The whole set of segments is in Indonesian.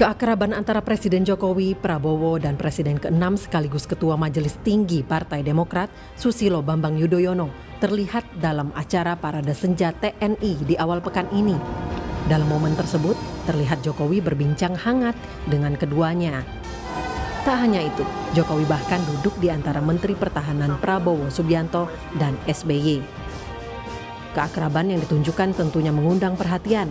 Keakraban antara Presiden Jokowi, Prabowo, dan Presiden ke-6 sekaligus Ketua Majelis Tinggi Partai Demokrat, Susilo Bambang Yudhoyono, terlihat dalam acara Parade Senja TNI di awal pekan ini. Dalam momen tersebut, terlihat Jokowi berbincang hangat dengan keduanya. Tak hanya itu, Jokowi bahkan duduk di antara Menteri Pertahanan Prabowo Subianto dan SBY. Keakraban yang ditunjukkan tentunya mengundang perhatian.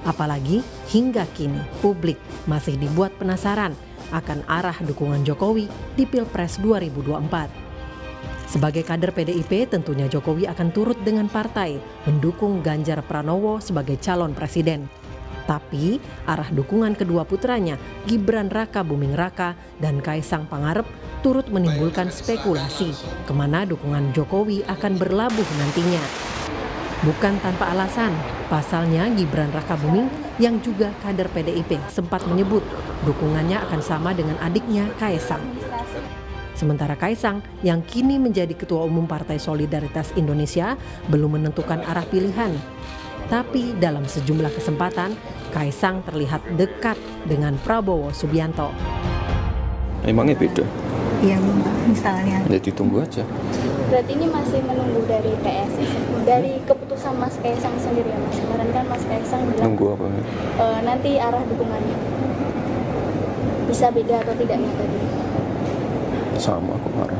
Apalagi hingga kini publik masih dibuat penasaran akan arah dukungan Jokowi di Pilpres 2024. Sebagai kader PDIP, tentunya Jokowi akan turut dengan partai mendukung Ganjar Pranowo sebagai calon presiden. Tapi arah dukungan kedua putranya, Gibran Rakabuming Raka dan Kaisang Pangarep, turut menimbulkan spekulasi kemana dukungan Jokowi akan berlabuh nantinya. Bukan tanpa alasan, pasalnya Gibran Rakabuming yang juga kader PDIP sempat menyebut dukungannya akan sama dengan adiknya Kaisang. Sementara Kaisang yang kini menjadi Ketua Umum Partai Solidaritas Indonesia belum menentukan arah pilihan. Tapi dalam sejumlah kesempatan, Kaisang terlihat dekat dengan Prabowo Subianto. Emangnya beda? Iya, misalnya. Jadi tunggu aja. Berarti ini masih menunggu dari PSI, dari keputusan Mas Kaisang sendiri ya Mas. Kemarin kan Mas Kaisang bilang Nunggu apa? Nanti arah dukungannya bisa beda atau tidaknya tadi. Sama kemarin.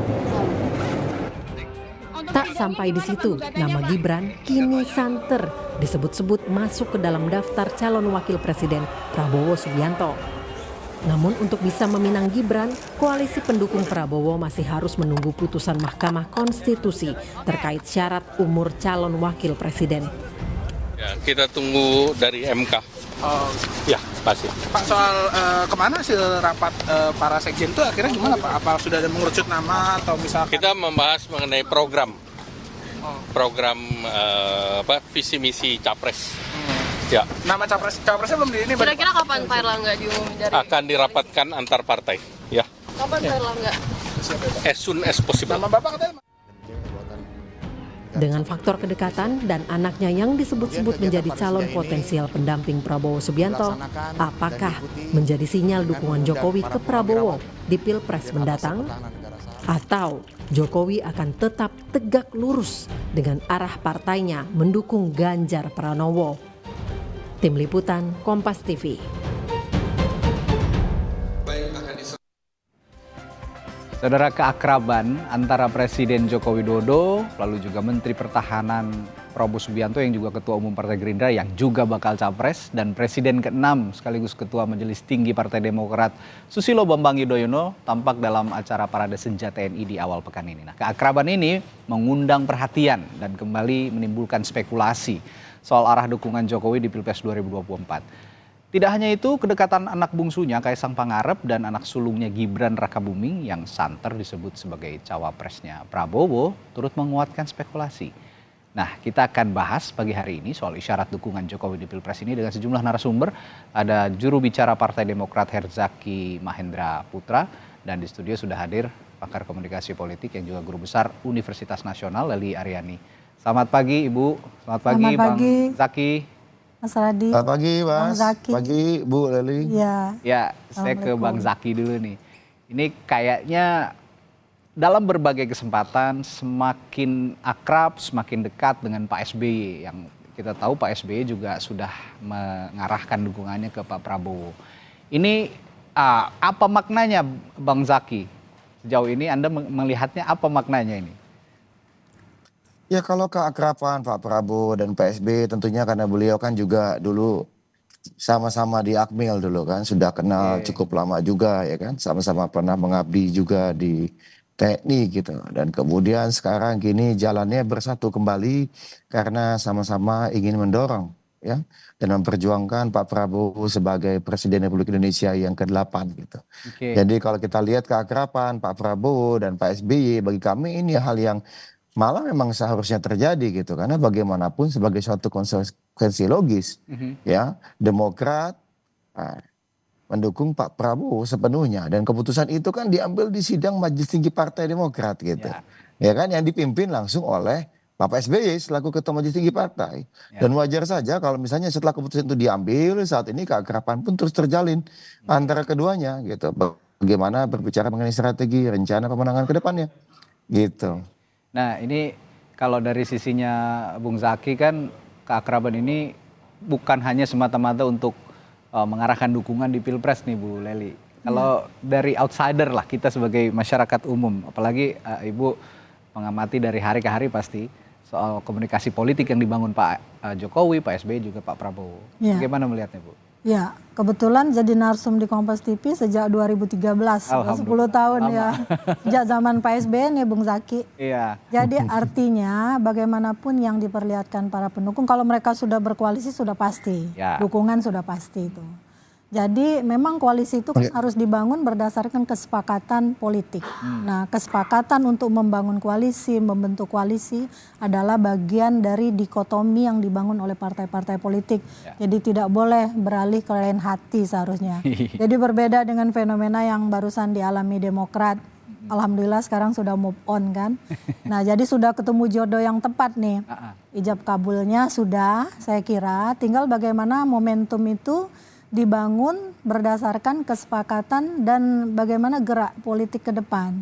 Tak sampai di situ, nama Gibran kini santer disebut-sebut masuk ke dalam daftar calon wakil presiden Prabowo Subianto. Namun untuk bisa meminang Gibran, koalisi pendukung Prabowo masih harus menunggu putusan Mahkamah Konstitusi terkait syarat umur calon wakil presiden. Ya, kita tunggu dari MK. Ya, pasti. Pak, soal kemana sih rapat para sekjen itu akhirnya gimana Pak? Apa sudah ada mengerucut nama atau misalkan? Kita membahas mengenai program visi misi capres. Ya. Nama capresnya belum di ini. Kira-kira kapan Pak Erlangga diumumin dari? Akan dirapatkan antar partai. Ya. Kapan Pak Erlangga? As soon as possible. Nama Bapak katanya. Dengan faktor kedekatan dan anaknya yang disebut-sebut menjadi calon potensial pendamping Prabowo Subianto, apakah menjadi sinyal dukungan Jokowi ke Prabowo di Pilpres mendatang? Atau Jokowi akan tetap tegak lurus dengan arah partainya mendukung Ganjar Pranowo? Tim Liputan Kompas TV. Saudara, keakraban antara Presiden Joko Widodo lalu juga Menteri Pertahanan Prabowo Subianto yang juga Ketua Umum Partai Gerindra yang juga bakal capres dan Presiden ke-6 sekaligus Ketua Majelis Tinggi Partai Demokrat Susilo Bambang Yudhoyono tampak dalam acara Parade Senja TNI di awal pekan ini. Nah, keakraban ini mengundang perhatian dan kembali menimbulkan spekulasi soal arah dukungan Jokowi di Pilpres 2024. Tidak hanya itu, kedekatan anak bungsunya Kaisang Pangarep dan anak sulungnya Gibran Rakabuming yang santer disebut sebagai cawapresnya Prabowo turut menguatkan spekulasi. Nah, kita akan bahas pagi hari ini soal isyarat dukungan Jokowi di Pilpres ini dengan sejumlah narasumber. Ada juru bicara Partai Demokrat Herzaki Mahendra Putra dan di studio sudah hadir pakar komunikasi politik yang juga guru besar Universitas Nasional Lely Aryani. Selamat pagi Ibu, selamat pagi Bang Zaki. Mas Radi. Selamat pagi Mas, Bang Zaki. pagi Bu Lely. Ya, saya ke Bang Zaki dulu nih. Ini kayaknya dalam berbagai kesempatan semakin akrab, semakin dekat dengan Pak SBY. Yang kita tahu Pak SBY juga sudah mengarahkan dukungannya ke Pak Prabowo. Ini apa maknanya Bang Zaki? Sejauh ini Anda melihatnya apa maknanya ini? Ya kalau keakraban Pak Prabowo dan Pak SBY tentunya karena beliau kan juga dulu sama-sama di Akmil dulu kan. Sudah kenal cukup lama juga ya kan. Sama-sama pernah mengabdi juga di TNI gitu. Dan kemudian sekarang gini jalannya bersatu kembali karena sama-sama ingin mendorong ya. Dan memperjuangkan Pak Prabowo sebagai Presiden Republik Indonesia yang ke-8 gitu. Jadi kalau kita lihat keakraban Pak Prabowo dan Pak SBY bagi kami ini hal yang malah memang seharusnya terjadi gitu karena bagaimanapun sebagai suatu konsekuensi logis ya Demokrat mendukung Pak Prabowo sepenuhnya dan keputusan itu kan diambil di sidang Majelis Tinggi Partai Demokrat gitu ya kan yang dipimpin langsung oleh Bapak SBY selaku Ketua Majelis Tinggi Partai. Ya. Dan wajar saja kalau misalnya setelah keputusan itu diambil, saat ini keakraban pun terus terjalin antara keduanya gitu. Bagaimana berbicara mengenai strategi, rencana pemenangan ke depannya gitu. Nah ini kalau dari sisinya Bung Zaki kan keakraban ini bukan hanya semata-mata untuk mengarahkan dukungan di Pilpres nih Bu Leli. Kalau dari outsider lah kita sebagai masyarakat umum, apalagi Ibu mengamati dari hari ke hari pasti soal komunikasi politik yang dibangun Pak Jokowi, Pak SBY juga Pak Prabowo. Ya. Bagaimana melihatnya Bu? Ya, kebetulan jadi narsum di Kompas TV sejak 2013, sudah 10 tahun ya. Sejak zaman Pak SBY nih Bung Zaki. Iya. Jadi artinya bagaimanapun yang diperlihatkan para pendukung, kalau mereka sudah berkoalisi sudah pasti, Ya. dukungan sudah pasti itu. Jadi memang koalisi itu kan harus dibangun berdasarkan kesepakatan politik. Nah, kesepakatan untuk membangun koalisi, membentuk koalisi adalah bagian dari dikotomi yang dibangun oleh partai-partai politik. Jadi tidak boleh beralih ke lain hati seharusnya. Jadi berbeda dengan fenomena yang barusan dialami Demokrat. Alhamdulillah sekarang sudah move on kan. Nah, jadi sudah ketemu jodoh yang tepat nih. Ijab kabulnya sudah, saya kira. Tinggal bagaimana momentum itu dibangun berdasarkan kesepakatan dan bagaimana gerak politik ke depan.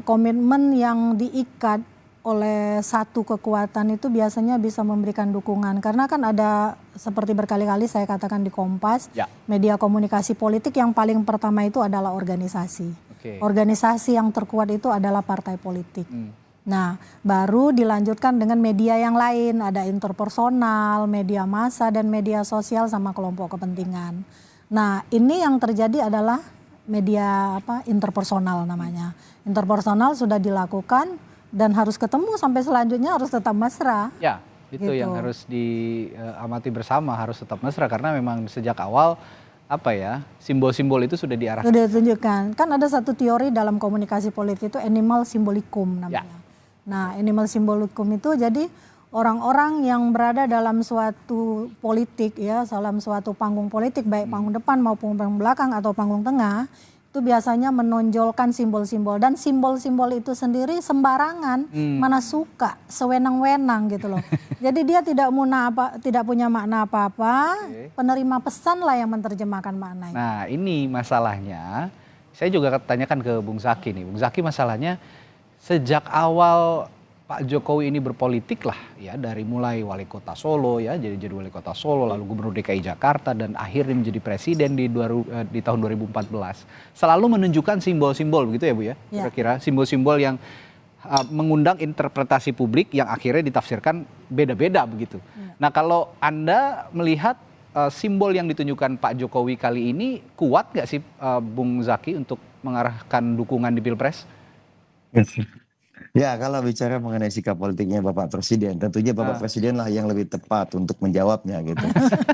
Komitmen yang diikat oleh satu kekuatan itu biasanya bisa memberikan dukungan. Karena kan ada seperti berkali-kali saya katakan di Kompas, media komunikasi politik yang paling pertama itu adalah organisasi. Organisasi yang terkuat itu adalah partai politik. Nah, baru dilanjutkan dengan media yang lain, ada interpersonal, media massa, dan media sosial sama kelompok kepentingan. Nah, ini yang terjadi adalah media interpersonal namanya. Interpersonal sudah dilakukan dan harus ketemu sampai selanjutnya harus tetap mesra. Ya, itu yang harus diamati bersama, harus tetap mesra karena memang sejak awal simbol-simbol itu sudah diarahkan. Sudah ditunjukkan. Kan ada satu teori dalam komunikasi politik itu animal symbolikum namanya. Nah, animal symbolikum itu jadi orang-orang yang berada dalam suatu politik ya, dalam suatu panggung politik baik panggung depan maupun panggung belakang atau panggung tengah, itu biasanya menonjolkan simbol-simbol dan simbol-simbol itu sendiri sembarangan, mana suka, sewenang-wenang gitu loh. Jadi dia tidak punya makna apa-apa, penerima pesan lah yang menerjemahkan makna itu. Nah, ini masalahnya. Saya juga tanyakan ke Bung Zaki nih. Bung Zaki, masalahnya sejak awal Pak Jokowi ini berpolitik lah ya, dari mulai wali kota Solo ya, jadi wali kota Solo, lalu gubernur DKI Jakarta dan akhirnya menjadi presiden di tahun 2014. Selalu menunjukkan simbol-simbol begitu ya Bu ya? Kira-kira simbol-simbol yang mengundang interpretasi publik yang akhirnya ditafsirkan beda-beda begitu. Nah, kalau Anda melihat simbol yang ditunjukkan Pak Jokowi kali ini kuat nggak sih Bung Zaki untuk mengarahkan dukungan di Pilpres? Ya, kalau bicara mengenai sikap politiknya Bapak Presiden, tentunya Bapak Presiden lah yang lebih tepat untuk menjawabnya gitu.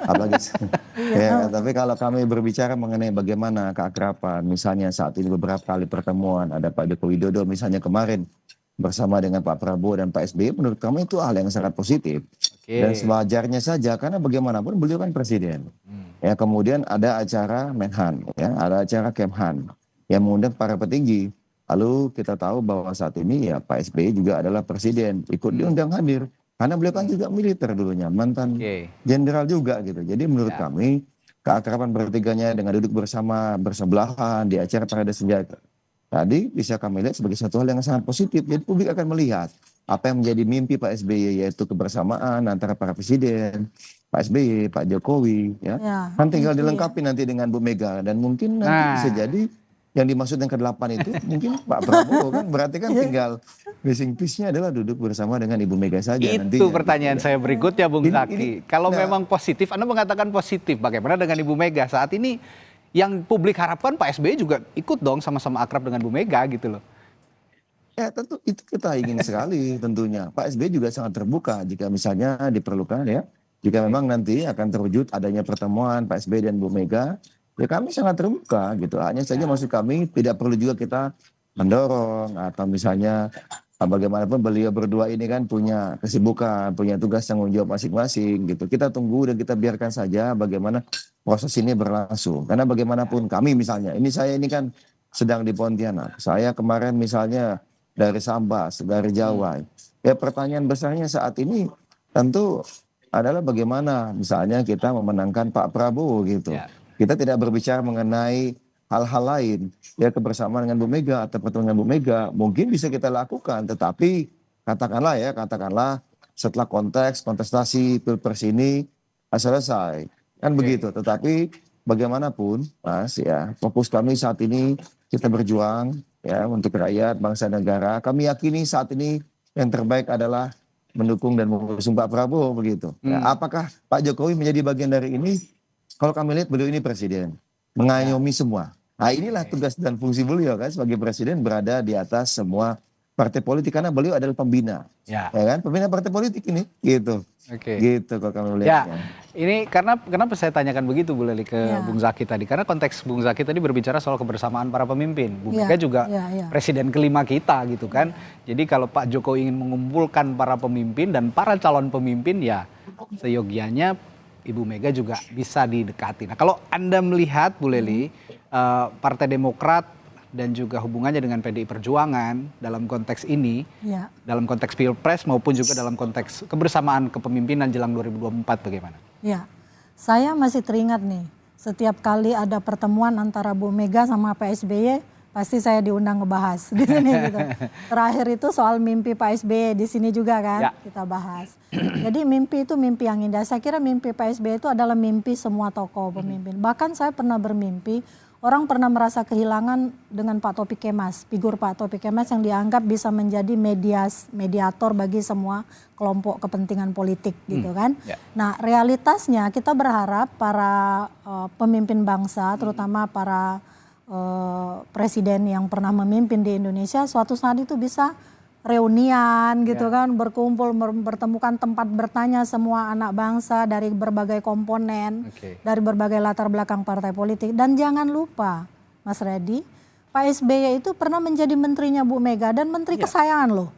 Apalagi ya, tapi kalau kami berbicara mengenai bagaimana keakraban, misalnya saat ini beberapa kali pertemuan, ada Pak Joko Widodo misalnya kemarin bersama dengan Pak Prabowo dan Pak SBY, menurut kami itu hal yang sangat positif. Dan sewajarnya saja karena bagaimanapun beliau kan presiden. Ya, kemudian ada acara Menhan, ya, ada acara Kemhan yang mengundang para petinggi. Lalu kita tahu bahwa saat ini ya Pak SBY juga adalah presiden, ikut diundang hadir. Karena beliau kan juga militer dulunya, mantan jenderal juga gitu. Jadi menurut kami keakraban bertiganya dengan duduk bersebelahan di acara parade senjata tadi bisa kami lihat sebagai satu hal yang sangat positif. Jadi publik akan melihat apa yang menjadi mimpi Pak SBY, yaitu kebersamaan antara para presiden, Pak SBY, Pak Jokowi. Ya. Kan tinggal dilengkapi nanti dengan Bu Mega dan mungkin nanti bisa jadi yang dimaksud yang ke-8 itu mungkin Pak Prabowo kan, berarti kan tinggal missing piece-nya adalah duduk bersama dengan Ibu Mega saja. Itu pertanyaan saya berikutnya Bung Zaki. Kalau memang positif, Anda mengatakan positif, bagaimana dengan Ibu Mega? Saat ini yang publik harapkan Pak SBY juga ikut dong sama-sama akrab dengan Bu Mega gitu loh. Ya tentu itu kita ingin sekali tentunya. Pak SBY juga sangat terbuka jika misalnya diperlukan ya. Jika memang nanti akan terwujud adanya pertemuan Pak SBY dan Bu Mega, ya kami sangat terbuka gitu. Hanya saja maksud kami tidak perlu juga kita mendorong atau misalnya bagaimanapun beliau berdua ini kan punya kesibukan, punya tugas tanggung jawab masing-masing gitu. Kita tunggu dan kita biarkan saja bagaimana proses ini berlangsung. Karena bagaimanapun kami misalnya, saya ini kan sedang di Pontianak. Saya kemarin misalnya dari Sambas, dari Jawa. Ya pertanyaan besarnya saat ini tentu adalah bagaimana misalnya kita memenangkan Pak Prabowo gitu. Ya. Kita tidak berbicara mengenai hal-hal lain. Ya kebersamaan dengan Bu Mega atau pertemuan dengan Bu Mega mungkin bisa kita lakukan. Tetapi katakanlah setelah kontestasi Pilpres ini selesai. Kan begitu. Tetapi bagaimanapun Mas ya, fokus kami saat ini kita berjuang ya untuk rakyat, bangsa, negara. Kami yakini saat ini yang terbaik adalah mendukung dan mengusung Pak Prabowo begitu. Ya, apakah Pak Jokowi menjadi bagian dari ini? Kalau kami lihat beliau ini presiden, mengayomi semua. Nah inilah tugas dan fungsi beliau kan sebagai presiden, berada di atas semua partai politik karena beliau adalah pembina. Ya kan? Pembina partai politik ini gitu. Gitu kalau kami melihatnya. Ya, ini kenapa saya tanyakan begitu Bu Leli ke Bung Zaki tadi? Karena konteks Bung Zaki tadi berbicara soal kebersamaan para pemimpin. Bu Mega juga presiden kelima kita gitu kan. Jadi kalau Pak Jokowi ingin mengumpulkan para pemimpin dan para calon pemimpin ya seyogianya Ibu Mega juga bisa didekati. Nah kalau Anda melihat Bu Leli, Partai Demokrat dan juga hubungannya dengan PDI Perjuangan dalam konteks ini, dalam konteks Pilpres maupun juga dalam konteks kebersamaan kepemimpinan jelang 2024 bagaimana? Ya, saya masih teringat nih, setiap kali ada pertemuan antara Bu Mega sama Pak SBY, pasti saya diundang ngebahas di sini gitu. Terakhir itu soal mimpi Pak SBY di sini juga kan kita bahas. Jadi mimpi itu mimpi yang indah. Saya kira mimpi Pak SBY itu adalah mimpi semua tokoh pemimpin. Bahkan saya pernah bermimpi, orang pernah merasa kehilangan dengan Pak Taufik Kemas, figur Pak Taufik Kemas yang dianggap bisa menjadi mediator bagi semua kelompok kepentingan politik gitu kan. Nah realitasnya kita berharap para pemimpin bangsa, terutama para presiden yang pernah memimpin di Indonesia, suatu saat itu bisa reunian gitu kan, berkumpul, bertemukan tempat bertanya semua anak bangsa dari berbagai komponen, dari berbagai latar belakang partai politik. Dan jangan lupa Mas Reddy, Pak SBY itu pernah menjadi menterinya Bu Mega dan menteri kesayangan loh.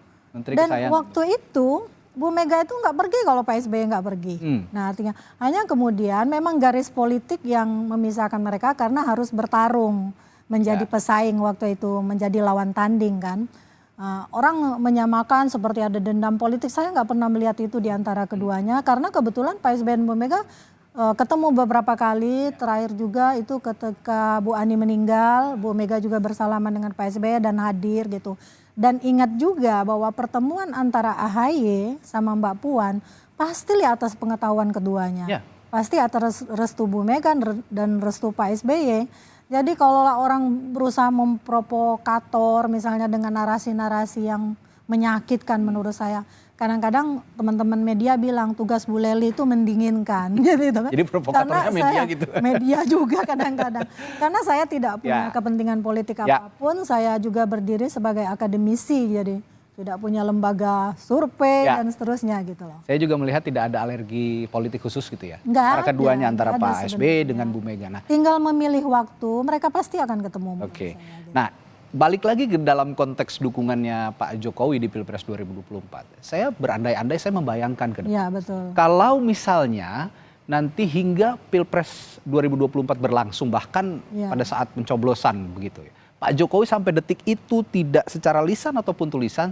Waktu itu Bu Mega itu nggak pergi kalau Pak SBY nggak pergi. Nah artinya hanya kemudian memang garis politik yang memisahkan mereka karena harus bertarung menjadi pesaing waktu itu, menjadi lawan tanding kan. Orang menyamakan seperti ada dendam politik. Saya nggak pernah melihat itu di antara keduanya karena kebetulan Pak SBY dan Bu Mega ketemu beberapa kali. Terakhir juga itu ketika Bu Ani meninggal, Bu Mega juga bersalaman dengan Pak SBY dan hadir gitu. Dan ingat juga bahwa pertemuan antara AHY sama Mbak Puan pasti atas pengetahuan keduanya. Pasti atas restu Bu Mega dan restu Pak SBY. Jadi kalau orang berusaha memprovokator misalnya dengan narasi-narasi yang menyakitkan menurut saya. Kadang-kadang teman-teman media bilang tugas Bu Leli itu mendinginkan. Gitu kan. Jadi provokatornya media gitu. Media juga kadang-kadang. Karena saya tidak punya kepentingan politik apapun. Saya juga berdiri sebagai akademisi jadi tidak punya lembaga survei dan seterusnya gitu loh. Saya juga melihat tidak ada alergi politik khusus gitu ya. Enggak antara keduanya, antara Pak SBY dengan Bu Mega. Nah, tinggal memilih waktu, mereka pasti akan ketemu. Oke. Nah, balik lagi ke dalam konteks dukungannya Pak Jokowi di Pilpres 2024. Saya berandai-andai, saya membayangkan ke depan. Iya, betul. Kalau misalnya nanti hingga Pilpres 2024 berlangsung, bahkan pada saat pencoblosan begitu ya, Pak Jokowi sampai detik itu tidak secara lisan ataupun tulisan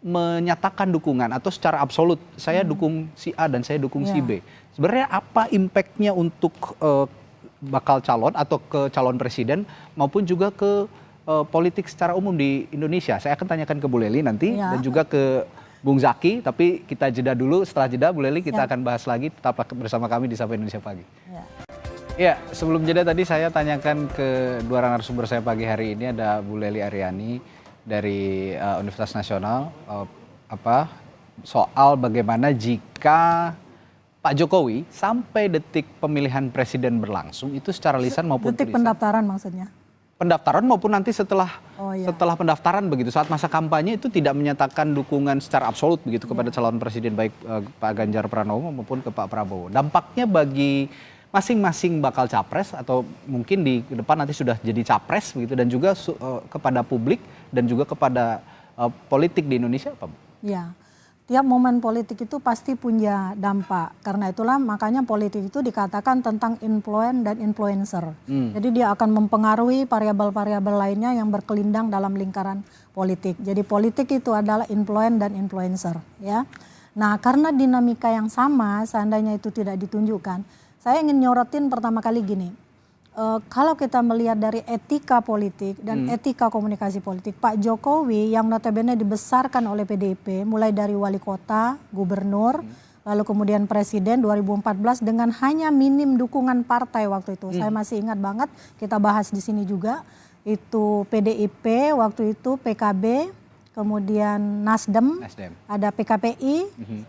menyatakan dukungan atau secara absolut saya dukung si A dan saya dukung si B. Sebenarnya apa impactnya untuk bakal calon atau ke calon presiden maupun juga ke politik secara umum di Indonesia? Saya akan tanyakan ke Bu Leli nanti dan juga ke Bung Zaki, tapi kita jeda dulu. Setelah jeda Bu Leli kita akan bahas lagi. Tetaplah bersama kami di Sapa Indonesia Pagi. Ya, sebelum jeda tadi saya tanyakan ke dua narasumber saya pagi hari ini, ada Bu Leli Aryani dari Universitas Nasional, soal bagaimana jika Pak Jokowi sampai detik pemilihan presiden berlangsung itu secara lisan maupun detik tulisan. Pendaftaran maksudnya? Pendaftaran maupun nanti setelah pendaftaran begitu, saat masa kampanye itu tidak menyatakan dukungan secara absolut begitu kepada calon presiden baik Pak Ganjar Pranowo maupun ke Pak Prabowo. Dampaknya bagi masing-masing bakal capres atau mungkin di depan nanti sudah jadi capres begitu dan juga kepada publik dan juga kepada politik di Indonesia apa Bu? Ya, tiap momen politik itu pasti punya dampak. Karena itulah makanya politik itu dikatakan tentang influence dan influencer. Jadi dia akan mempengaruhi variabel-variabel lainnya yang berkelindang dalam lingkaran politik. Jadi politik itu adalah influence dan influencer, ya. Nah, karena dinamika yang sama, seandainya itu tidak ditunjukkan, saya ingin nyorotin pertama kali gini. Kalau kita melihat dari etika politik dan etika komunikasi politik, Pak Jokowi yang notabene dibesarkan oleh PDIP, mulai dari wali kota, gubernur, lalu kemudian presiden 2014 dengan hanya minim dukungan partai waktu itu. Saya masih ingat banget, kita bahas di sini juga, itu PDIP waktu itu, PKB, kemudian Nasdem. Ada PKPI,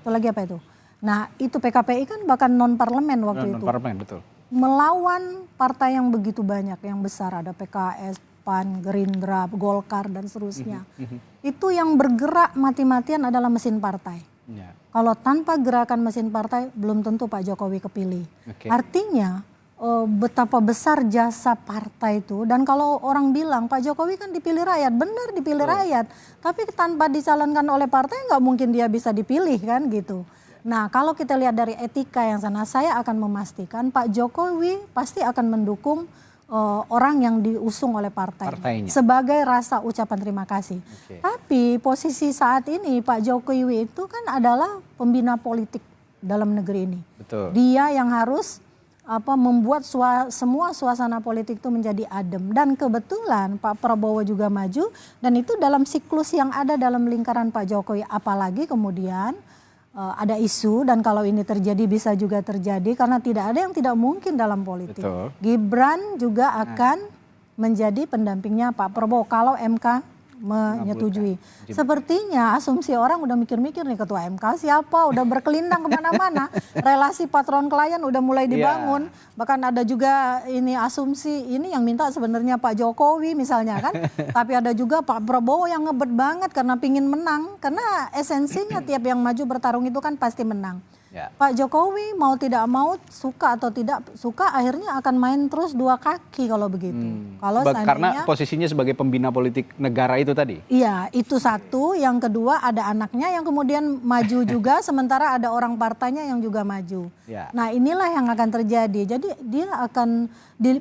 itu lagi apa itu? Nah, itu PKPI kan bahkan non parlemen waktu itu. Non-parlemen, betul. Melawan partai yang begitu banyak, yang besar, ada PKS, PAN, Gerindra, Golkar dan seterusnya. Itu yang bergerak mati-matian adalah mesin partai. Kalau tanpa gerakan mesin partai belum tentu Pak Jokowi kepilih. Artinya betapa besar jasa partai itu, dan kalau orang bilang Pak Jokowi kan dipilih rakyat, benar dipilih rakyat, tapi tanpa dicalonkan oleh partai nggak mungkin dia bisa dipilih kan gitu. Nah, kalau kita lihat dari etika yang sana, saya akan memastikan Pak Jokowi pasti akan mendukung orang yang diusung oleh partainya sebagai rasa ucapan terima kasih. Tapi posisi saat ini Pak Jokowi itu kan adalah pembina politik dalam negeri ini. Dia yang harus membuat semua suasana politik itu menjadi adem. Dan kebetulan Pak Prabowo juga maju, dan itu dalam siklus yang ada dalam lingkaran Pak Jokowi. Apalagi kemudian ada isu, dan kalau ini terjadi bisa juga terjadi karena tidak ada yang tidak mungkin dalam politik. Gibran juga akan menjadi pendampingnya Pak Prabowo kalau MK menyetujui. Sepertinya asumsi orang udah mikir-mikir nih, ketua MK siapa, udah berkelindang kemana-mana. Relasi patron klien udah mulai dibangun. Bahkan ada juga ini asumsi ini yang minta sebenarnya Pak Jokowi misalnya kan. Tapi ada juga Pak Prabowo yang ngebet banget karena pingin menang. Karena esensinya tiap yang maju bertarung itu kan pasti menang. Pak Jokowi mau tidak mau, suka atau tidak suka, akhirnya akan main terus dua kaki kalau begitu. Kalau karena posisinya sebagai pembina politik negara itu tadi. Iya, itu satu. Yang kedua ada anaknya yang kemudian maju juga, sementara ada orang partainya yang juga maju. Nah, inilah yang akan terjadi. Jadi dia akan,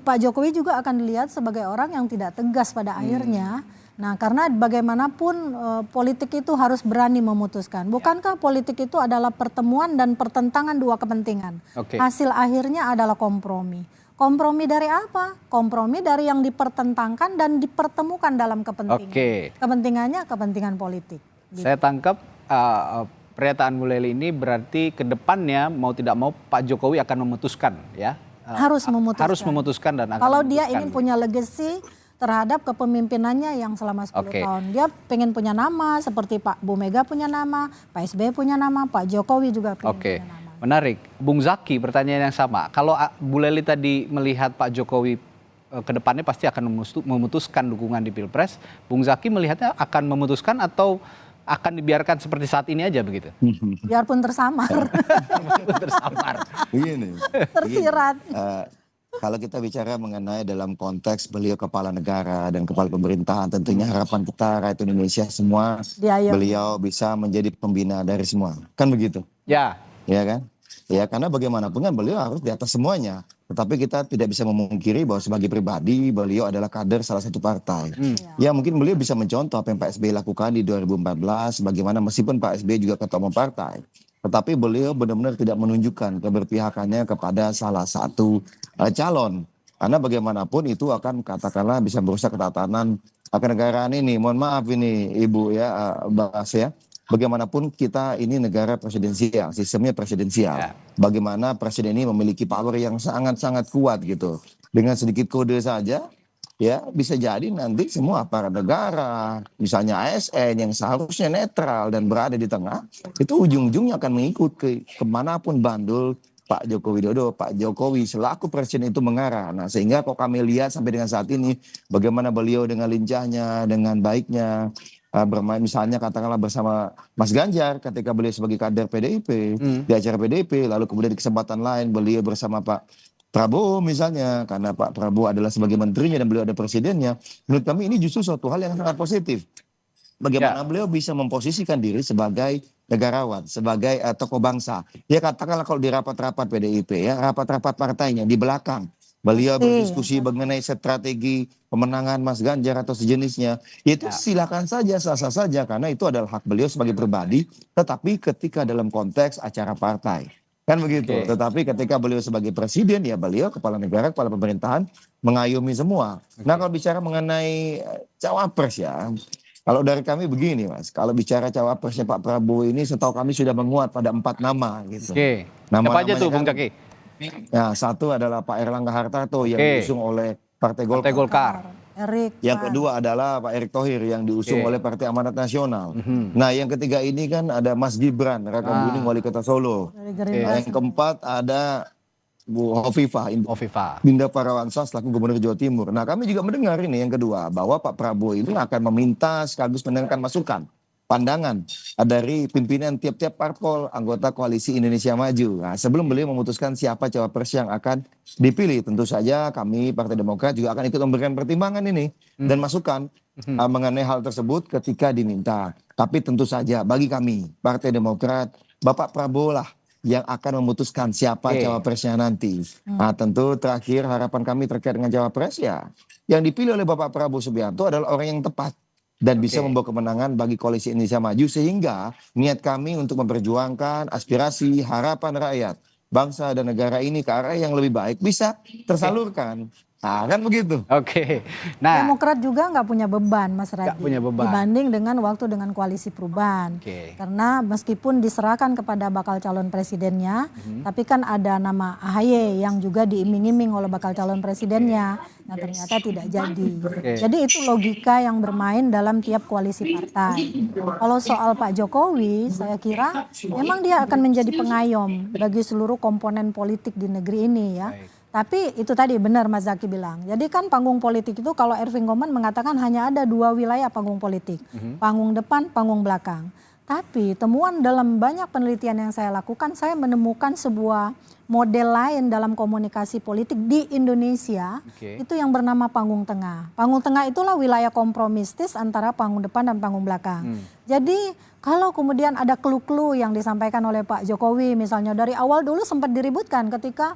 Pak Jokowi juga akan dilihat sebagai orang yang tidak tegas pada akhirnya. Nah, karena bagaimanapun politik itu harus berani memutuskan. Bukankah politik itu adalah pertemuan dan pertentangan dua kepentingan? Hasil akhirnya adalah kompromi. Kompromi dari apa? Kompromi dari yang dipertentangkan dan dipertemukan dalam kepentingan. Kepentingannya kepentingan politik. Gitu. Saya tangkap pernyataan Bu Lely ini berarti ke depannya mau tidak mau Pak Jokowi akan memutuskan, ya. Harus memutuskan. Harus memutuskan dan akan kalau memutuskan. Dia ingin punya legacy terhadap kepemimpinannya yang selama 10 tahun. Dia pengen punya nama seperti Pak Bu Mega punya nama, Pak SBY punya nama, Pak Jokowi juga punya nama. Menarik. Bung Zaki, pertanyaan yang sama. Kalau Bu Lely tadi melihat Pak Jokowi ke depannya pasti akan memutuskan dukungan di Pilpres, Bung Zaki melihatnya akan memutuskan atau akan dibiarkan seperti saat ini aja begitu? Biarpun tersamar. Begini. Tersirat. Kalau kita bicara mengenai dalam konteks beliau kepala negara dan kepala pemerintahan, tentunya harapan kita rakyat Indonesia semua beliau bisa menjadi pembina dari semua. Kan begitu? Ya kan? Ya, karena bagaimanapun kan beliau harus di atas semuanya. Tetapi kita tidak bisa memungkiri bahwa sebagai pribadi beliau adalah kader salah satu partai. Ya, mungkin beliau bisa mencontoh apa yang Pak SBY lakukan di 2014, bagaimana meskipun Pak SBY juga ketua umum partai. Tetapi beliau benar-benar tidak menunjukkan keberpihakannya kepada salah satu calon. Karena bagaimanapun itu akan katakanlah bisa merusak ketatanan kenegaraan ini. Mohon maaf ini Ibu ya, bahas ya. Bagaimanapun kita ini negara presidensial, sistemnya presidensial. Bagaimana presiden ini memiliki power yang sangat-sangat kuat gitu. Dengan sedikit kode saja, ya bisa jadi nanti semua aparat negara, misalnya ASN yang seharusnya netral dan berada di tengah, itu ujung-ujungnya akan mengikut kemanapun bandul Pak Joko Widodo, Pak Jokowi selaku presiden itu mengarah. Nah, sehingga kok kami lihat sampai dengan saat ini bagaimana beliau dengan lincahnya, dengan baiknya bermain, misalnya katakanlah bersama Mas Ganjar ketika beliau sebagai kader PDIP di acara PDIP, lalu kemudian di kesempatan lain beliau bersama Pak Prabowo misalnya, karena Pak Prabowo adalah sebagai menterinya dan beliau ada presidennya. Menurut kami ini justru suatu hal yang sangat positif. Bagaimana beliau bisa memposisikan diri sebagai negarawan, sebagai tokoh bangsa. Ya katakanlah kalau di rapat-rapat PDIP ya, rapat-rapat partainya di belakang. Beliau berdiskusi mengenai strategi pemenangan Mas Ganjar atau sejenisnya. Itu silakan saja, sah-sah saja karena itu adalah hak beliau sebagai pribadi. Tetapi ketika dalam konteks acara partai. Kan begitu. Tetapi ketika beliau sebagai presiden ya beliau kepala negara, kepala pemerintahan mengayomi semua. Nah kalau bicara mengenai cawapres ya. Kalau dari kami begini Mas. Kalau bicara cawapresnya Pak Prabowo ini setahu kami sudah menguat pada 4 nama gitu. Apa aja tuh Bung Zaki? Ya, satu adalah Pak Erlangga Hartarto yang diusung oleh Partai Golkar. Yang kedua adalah Pak Erick Thohir yang diusung oleh Partai Amanat Nasional. Nah, yang ketiga ini kan ada Mas Gibran Raka Buming Wali Kota Solo. Yang keempat ada Bu Hovifah Indah Parawansa selaku Gubernur Jawa Timur. Nah, kami juga mendengar ini yang kedua bahwa Pak Prabowo ini akan meminta sekaligus mendengarkan masukan, pandangan dari pimpinan tiap-tiap parpol anggota koalisi Indonesia Maju. Nah, sebelum beliau memutuskan siapa cawapres yang akan dipilih, tentu saja kami Partai Demokrat juga akan ikut memberikan pertimbangan ini dan masukan mengenai hal tersebut ketika diminta. Tapi tentu saja bagi kami Partai Demokrat, Bapak Prabowo lah yang akan memutuskan siapa cawapresnya nanti. Nah, tentu terakhir harapan kami terkait dengan cawapres ya, yang dipilih oleh Bapak Prabowo Subianto adalah orang yang tepat dan bisa membawa kemenangan bagi koalisi Indonesia Maju sehingga niat kami untuk memperjuangkan aspirasi harapan rakyat bangsa dan negara ini ke arah yang lebih baik bisa tersalurkan. Nah, kan begitu. Nah, Demokrat juga nggak punya beban, Mas Radhi, dibanding dengan waktu dengan koalisi perubahan. Karena meskipun diserahkan kepada bakal calon presidennya, tapi kan ada nama AHY yang juga diiming-iming oleh bakal calon presidennya, yang ternyata tidak jadi. Jadi itu logika yang bermain dalam tiap koalisi partai. Kalau soal Pak Jokowi, saya kira memang dia akan menjadi pengayom bagi seluruh komponen politik di negeri ini ya. Tapi itu tadi benar Mas Zaki bilang. Jadi kan panggung politik itu kalau Erving Goman mengatakan hanya ada 2 wilayah panggung politik. Panggung depan, panggung belakang. Tapi temuan dalam banyak penelitian yang saya lakukan, saya menemukan sebuah model lain dalam komunikasi politik di Indonesia. Itu yang bernama panggung tengah. Panggung tengah itulah wilayah kompromistis antara panggung depan dan panggung belakang. Jadi kalau kemudian ada clue-clue yang disampaikan oleh Pak Jokowi misalnya dari awal dulu sempat diributkan ketika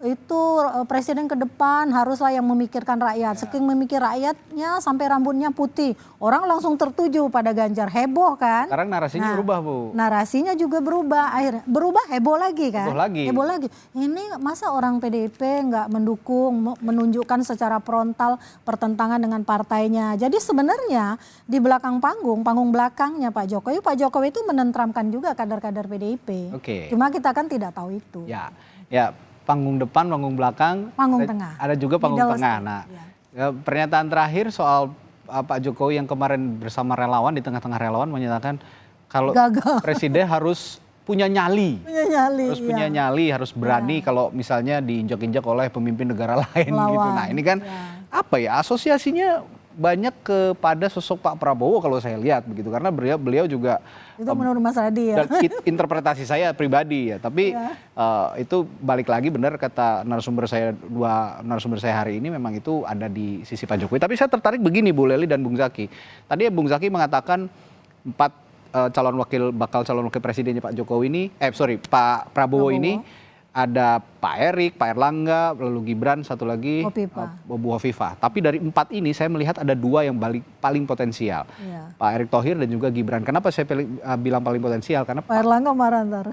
itu presiden ke depan haruslah yang memikirkan rakyat. Saking memikir rakyatnya sampai rambutnya putih. Orang langsung tertuju pada Ganjar, heboh kan. Sekarang narasinya berubah Bu. Narasinya juga berubah, akhirnya berubah heboh lagi kan. Heboh lagi. Ini masa orang PDIP nggak mendukung, menunjukkan secara frontal pertentangan dengan partainya. Jadi sebenarnya di belakang panggung belakangnya Pak Jokowi itu menentramkan juga kader-kader PDIP. Cuma kita kan tidak tahu itu. Ya. Panggung depan, panggung belakang, tengah. Ada juga panggung tengah. Nah, pernyataan terakhir soal Pak Jokowi yang kemarin bersama relawan di tengah-tengah relawan menyatakan kalau presiden harus punya nyali, punya nyali, harus berani kalau misalnya diinjak-injak oleh pemimpin negara lain gitu. Nah, ini kan apa ya asosiasinya banyak kepada sosok Pak Prabowo kalau saya lihat begitu karena beliau juga itu menurut Mas Radhi ya. Interpretasi saya pribadi ya, tapi itu balik lagi benar kata dua narasumber saya hari ini memang itu ada di sisi Pak Jokowi. Tapi saya tertarik begini Bu Leli dan Bung Zaki. Tadi Bung Zaki mengatakan 4 bakal calon wakil presidennya Pak Jokowi ini, Pak Prabowo ini ada Pak Erik, Pak Erlangga, lalu Gibran, satu lagi Bu Hovifah. Tapi dari 4 ini saya melihat ada 2 yang paling potensial. Pak Erick Thohir dan juga Gibran. Kenapa saya bilang paling potensial? Karena Pak Erlangga marah ntar.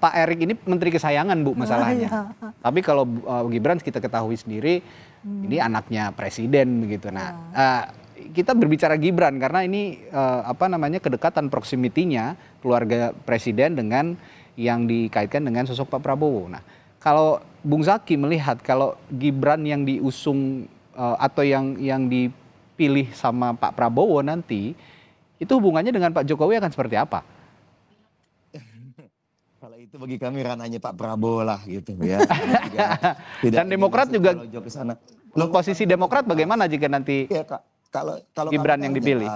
Pak Erik ini menteri kesayangan Bu masalahnya. Tapi kalau Gibran kita ketahui sendiri ini anaknya presiden begitu. Nah, kita berbicara Gibran karena ini kedekatan proximity-nya keluarga presiden dengan yang dikaitkan dengan sosok Pak Prabowo. Nah, kalau Bung Zaki melihat kalau Gibran yang diusung atau yang dipilih sama Pak Prabowo nanti, itu hubungannya dengan Pak Jokowi akan seperti apa? Kalau itu bagi kami ranahnya Pak Prabowo lah gitu ya. Dan Demokrat juga, posisi Demokrat bagaimana jika nanti Gibran yang dipilih?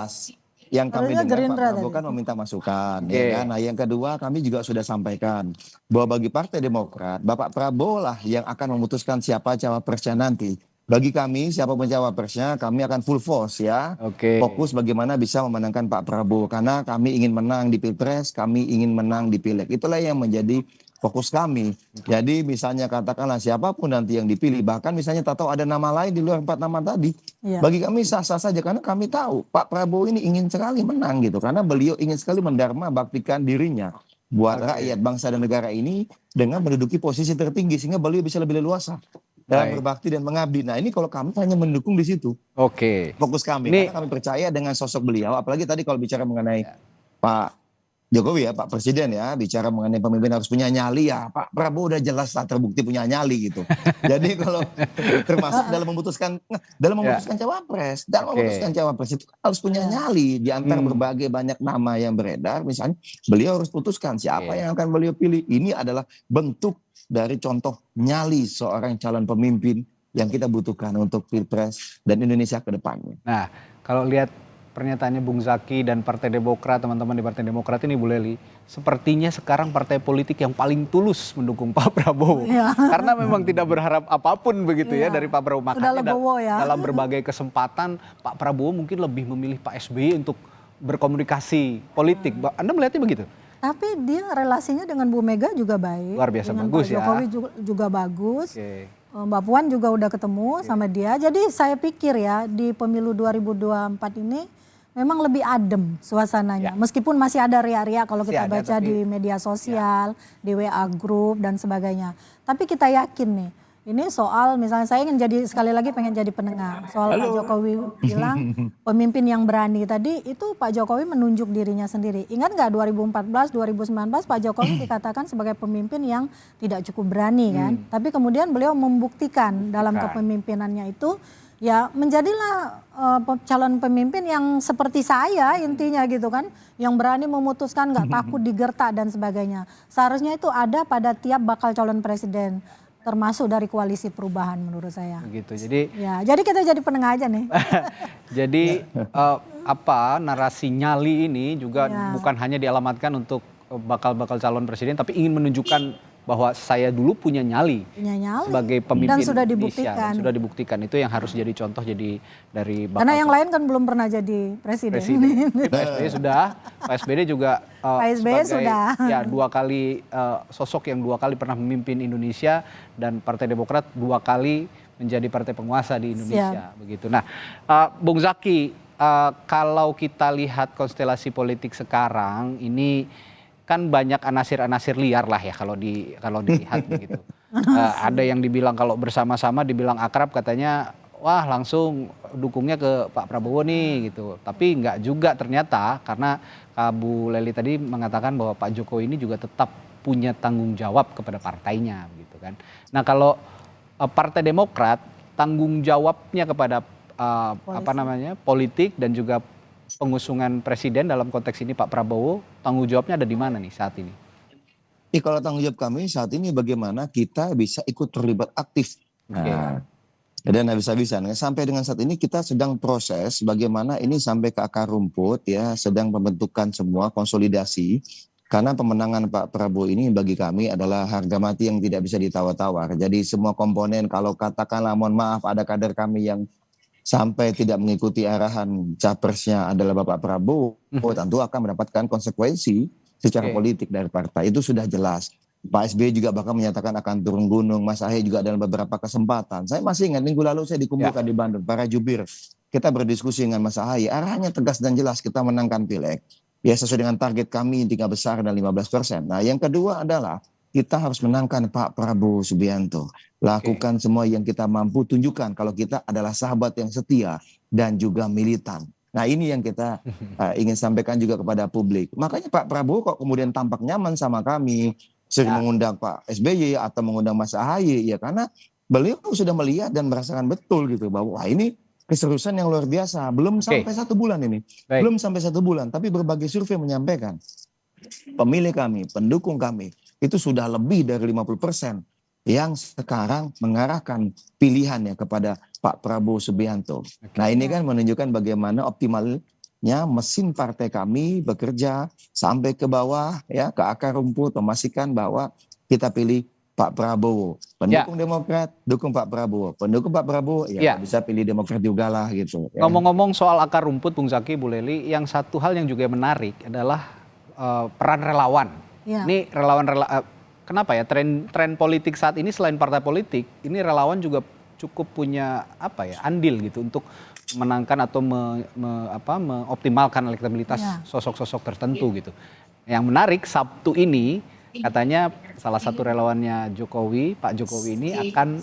Yang kami dengar Pak Prabowo kan meminta masukan, ya kan? Nah, yang kedua kami juga sudah sampaikan bahwa bagi Partai Demokrat, Bapak Prabowo lah yang akan memutuskan siapa cawapresnya nanti. Bagi kami siapapun cawapresnya, kami akan full force ya. Oke. Fokus bagaimana bisa memenangkan Pak Prabowo. Karena kami ingin menang di Pilpres, kami ingin menang di Pileg. Itulah yang menjadi fokus kami. Jadi misalnya katakanlah siapapun nanti yang dipilih, bahkan misalnya tak tahu ada nama lain di luar 4 nama tadi. Iya. Bagi kami sah-sah saja karena kami tahu Pak Prabowo ini ingin sekali menang gitu. Karena beliau ingin sekali mendharma baktikan dirinya buat rakyat bangsa dan negara ini dengan menduduki posisi tertinggi sehingga beliau bisa lebih leluasa dalam berbakti dan mengabdi. Nah ini kalau kami hanya mendukung di situ. Oke. Fokus kami, Ini- karena kami percaya dengan sosok beliau. Apalagi tadi kalau bicara mengenai Pak Jokowi ya, Pak Presiden ya, bicara mengenai pemimpin harus punya nyali ya. Pak Prabowo udah jelas lah terbukti punya nyali gitu. Jadi kalau termasuk dalam memutuskan cawapres, dalam memutuskan cawapres itu harus punya nyali di antara berbagai banyak nama yang beredar. Misalnya beliau harus putuskan siapa yang akan beliau pilih. Ini adalah bentuk dari contoh nyali seorang calon pemimpin yang kita butuhkan untuk Pilpres dan Indonesia ke depannya. Nah, kalau lihat pernyataannya Bung Zaki dan Partai Demokrat, teman-teman di Partai Demokrat ini Bu Leli, sepertinya sekarang partai politik yang paling tulus mendukung Pak Prabowo. Iya. Karena memang tidak berharap apapun begitu ya dari Pak Prabowo. Sudah Makanya legowo ya. dalam berbagai kesempatan Pak Prabowo mungkin lebih memilih Pak SBY untuk berkomunikasi politik. Anda melihatnya begitu? Tapi dia relasinya dengan Bu Mega juga baik. Luar biasa dengan bagus Pak ya. Jokowi juga bagus. Oke. Mbak Puan juga udah ketemu sama dia. Jadi saya pikir ya di pemilu 2024 ini memang lebih adem suasananya. Meskipun masih ada ria-ria kalau kita baca di media sosial, di WA group dan sebagainya. Tapi kita yakin nih, ini soal misalnya saya ingin jadi sekali lagi pengen jadi penengah. Soal Pak Jokowi bilang pemimpin yang berani tadi itu Pak Jokowi menunjuk dirinya sendiri. Ingat nggak 2014, 2019 Pak Jokowi dikatakan sebagai pemimpin yang tidak cukup berani kan. Tapi kemudian beliau membuktikan dalam kepemimpinannya itu ya menjadilah calon pemimpin yang seperti saya intinya gitu kan. Yang berani memutuskan nggak takut digertak dan sebagainya. Seharusnya itu ada pada tiap bakal calon presiden. Termasuk dari koalisi perubahan menurut saya. Begitu. Jadi kita jadi penengah aja nih. Jadi narasi nyali ini juga bukan hanya dialamatkan untuk bakal calon presiden, tapi ingin menunjukkan bahwa saya dulu punya nyali sebagai pemimpin dan sudah Indonesia. dibuktikan. Dan sudah dibuktikan. Itu yang harus jadi contoh dari Karena yang lain kan belum pernah jadi presiden. Pak SBY sudah, Pak SBY juga ya 2 kali sosok yang 2 kali pernah memimpin Indonesia dan Partai Demokrat 2 kali menjadi partai penguasa di Indonesia. Begitu. Nah, Bung Zaki, kalau kita lihat konstelasi politik sekarang ini kan banyak anasir-anasir liar lah ya kalau dilihat begitu. Ada yang dibilang kalau bersama-sama dibilang akrab katanya wah langsung dukungnya ke Pak Prabowo nih gitu. Tapi enggak juga ternyata karena Bu Leli tadi mengatakan bahwa Pak Jokowi ini juga tetap punya tanggung jawab kepada partainya gitu kan. Nah, kalau Partai Demokrat tanggung jawabnya kepada politik dan juga pengusungan presiden dalam konteks ini Pak Prabowo, tanggung jawabnya ada di mana nih saat ini? Kalau tanggung jawab kami saat ini bagaimana kita bisa ikut terlibat aktif. Dan habis-habisan sampai dengan saat ini kita sedang proses bagaimana ini sampai ke akar rumput ya, sedang pembentukan semua konsolidasi. Karena pemenangan Pak Prabowo ini bagi kami adalah harga mati yang tidak bisa ditawar-tawar. Jadi semua komponen kalau katakanlah mohon maaf ada kader kami yang sampai tidak mengikuti arahan capresnya adalah Bapak Prabowo, tentu akan mendapatkan konsekuensi secara politik dari partai. Itu sudah jelas. Pak SBY juga bahkan menyatakan akan turun gunung. Mas Ahy juga dalam beberapa kesempatan. Saya masih ingat minggu lalu saya dikumpulkan di Bandung, para jubir. Kita berdiskusi dengan Mas Ahy. Arahnya tegas dan jelas, kita menangkan Pileg. Ya sesuai dengan target kami 3 besar dan 15%. Nah yang kedua adalah kita harus menangkan Pak Prabowo Subianto. Lakukan semua yang kita mampu, tunjukkan kalau kita adalah sahabat yang setia dan juga militan. Nah ini yang kita ingin sampaikan juga kepada publik. Makanya Pak Prabowo kok kemudian tampak nyaman sama kami, sering mengundang Pak SBY atau mengundang Mas Ahy, ya karena beliau sudah melihat dan merasakan betul gitu bahwa wah ini keseriusan yang luar biasa. Belum sampai 1 bulan ini, belum sampai 1 bulan, tapi berbagai survei menyampaikan pemilih kami, pendukung kami itu sudah lebih dari 50% yang sekarang mengarahkan pilihannya kepada Pak Prabowo Subianto. Nah ini kan menunjukkan bagaimana optimalnya mesin partai kami bekerja sampai ke bawah ya, ke akar rumput, memastikan bahwa kita pilih Pak Prabowo. Pendukung Demokrat, dukung Pak Prabowo. Pendukung Pak Prabowo, ya bisa pilih Demokrat juga lah gitu. Ya. Ngomong-ngomong soal akar rumput, Bung Zaki, Bu Leli, yang satu hal yang juga menarik adalah peran relawan. Ini kenapa ya tren politik saat ini selain partai politik, ini relawan juga cukup punya andil gitu untuk menangkan atau mengoptimalkan elektabilitas sosok-sosok tertentu gitu. Yang menarik Sabtu ini katanya salah satu relawannya Jokowi, Pak Jokowi ini akan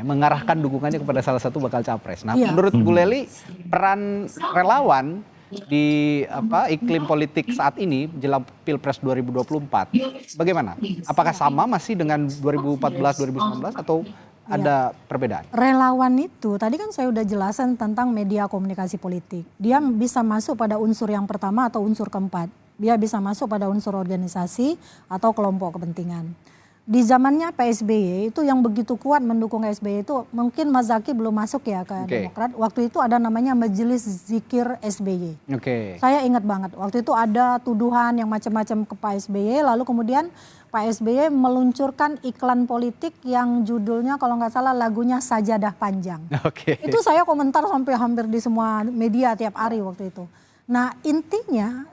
mengarahkan dukungannya kepada salah satu bakal capres. Nah, menurut Bu Leli, peran relawan di iklim politik saat ini jelang Pilpres 2024 bagaimana? Apakah sama masih dengan 2014 2019 atau ada perbedaan? Relawan itu tadi kan saya udah jelasin tentang media komunikasi politik. Dia bisa masuk pada unsur yang pertama atau unsur keempat. Dia bisa masuk pada unsur organisasi atau kelompok kepentingan. Di zamannya PSBY itu yang begitu kuat mendukung SBY itu mungkin Mas Zaki belum masuk ya ke Demokrat. Waktu itu ada namanya Majelis Zikir SBY. Saya ingat banget waktu itu ada tuduhan yang macam-macam ke Pak SBY, lalu kemudian Pak SBY meluncurkan iklan politik yang judulnya kalau nggak salah lagunya Sajadah Panjang. Itu saya komentar sampai hampir di semua media tiap hari waktu itu. Nah intinya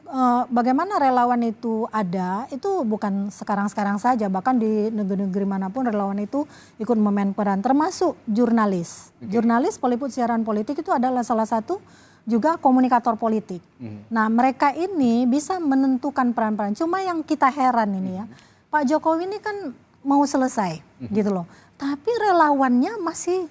bagaimana relawan itu ada itu bukan sekarang-sekarang saja, bahkan di negeri-negeri manapun relawan itu ikut memain peran, termasuk jurnalis. Jurnalis peliput siaran politik itu adalah salah satu juga komunikator politik. Nah mereka ini bisa menentukan peran-peran. Cuma yang kita heran ini ya, Pak Jokowi ini kan mau selesai gitu loh, tapi relawannya masih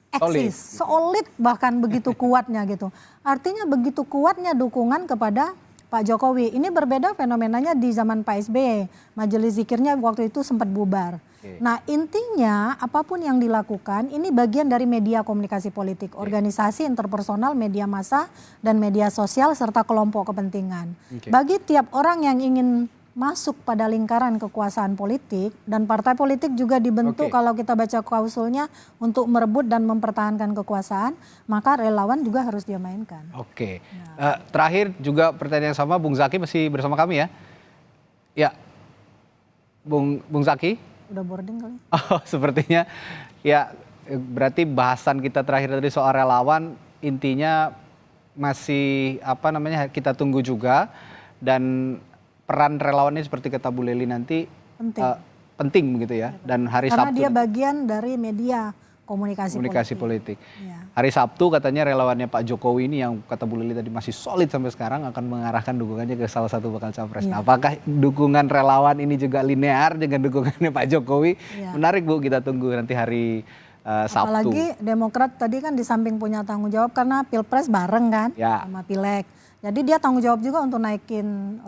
eksis, solid bahkan begitu kuatnya gitu. Artinya begitu kuatnya dukungan kepada Pak Jokowi. Ini berbeda fenomenanya di zaman Pak SBY. Majelis Zikirnya waktu itu sempat bubar. Nah intinya apapun yang dilakukan ini bagian dari media komunikasi politik. Organisasi interpersonal, media massa, dan media sosial serta kelompok kepentingan. Bagi tiap orang yang ingin masuk pada lingkaran kekuasaan politik dan partai politik juga dibentuk kalau kita baca klausulnya untuk merebut dan mempertahankan kekuasaan, maka relawan juga harus dia mainkan. Terakhir juga pertanyaan yang sama, Bung Zaki masih bersama kami ya? Ya, Bung Zaki? Udah boarding kali? Oh, sepertinya ya, berarti bahasan kita terakhir tadi soal relawan intinya masih kita tunggu juga, dan peran relawan ini seperti kata Bu Leli nanti penting begitu ya. Dan hari Karena Sabtu dia bagian dari media komunikasi politik. Hari Sabtu katanya relawannya Pak Jokowi ini yang kata Bu Leli tadi masih solid sampai sekarang akan mengarahkan dukungannya ke salah satu bakal capres. Nah, apakah dukungan relawan ini juga linear dengan dukungannya Pak Jokowi? Menarik Bu, kita tunggu nanti hari Sabtu. Apalagi Demokrat tadi kan di samping punya tanggung jawab karena Pilpres bareng kan sama Pileg. Jadi dia tanggung jawab juga untuk naikin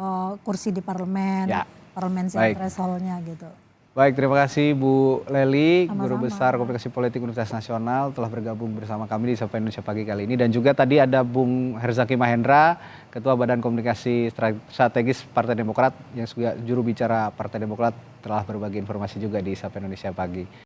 kursi di parlemen, parliamentary threshold-nya gitu. Baik, terima kasih Bu Leli, Guru Besar Komunikasi Politik Universitas Nasional telah bergabung bersama kami di Sapa Indonesia Pagi kali ini. Dan juga tadi ada Bung Herzaki Mahendra, Ketua Badan Komunikasi Strategis Partai Demokrat yang juga juru bicara Partai Demokrat telah berbagi informasi juga di Sapa Indonesia Pagi.